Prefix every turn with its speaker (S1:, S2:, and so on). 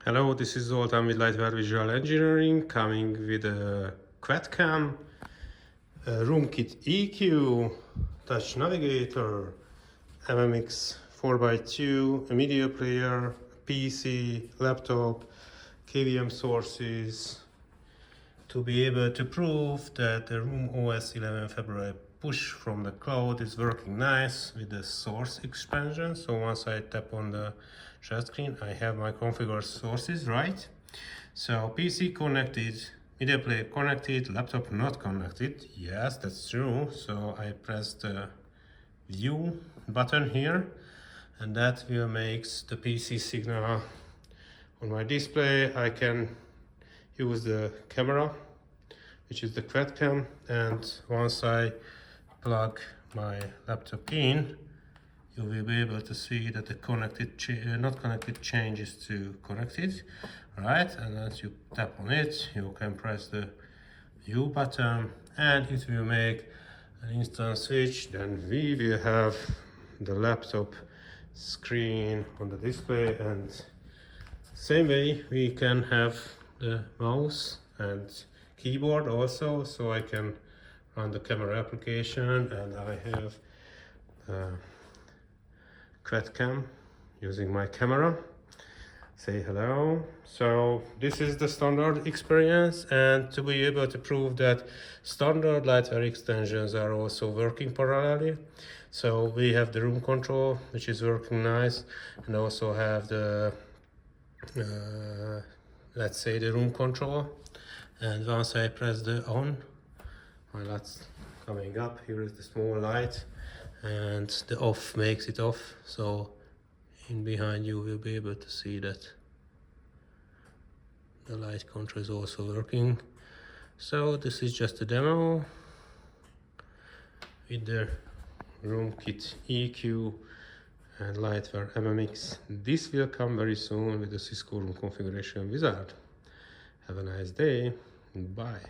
S1: Hello, this is Zoltan with Lightware Visual Engineering, coming with a quad cam, a room kit EQ, touch navigator, MMX 4x2, a media player, PC, laptop, KVM sources, to be able to prove that the Room OS 11 February push from the cloud is working nice with the source expansion. So once I tap on the share screen, I have my configured sources, right? So PC connected, media player connected, laptop not connected. Yes, that's true. So I press the view button here, and that will make the PC signal on my display. I can use the camera, which is the quad cam, and once I plug my laptop in, you will be able to see that the not connected changes to connected, right? And as you tap on it, you can press the view button and it will make an instant switch. Then we will have the laptop screen on the display, and same way we can have the mouse and keyboard also, so I can run the camera application, and I have quad cam using my camera. Say hello. So this is the standard experience, and to be able to prove that standard Lightware extensions are also working parallelly, so we have the room control, which is working nice, and also have the let's say the room control. And once I press the on, my light's coming up. Here is the small light, and the off makes it off. So in behind you will be able to see that the light control is also working. So this is just a demo with the room kit EQ and Lightware MMX. This will come very soon with the Cisco Room Configuration Wizard. Have a nice day. Bye.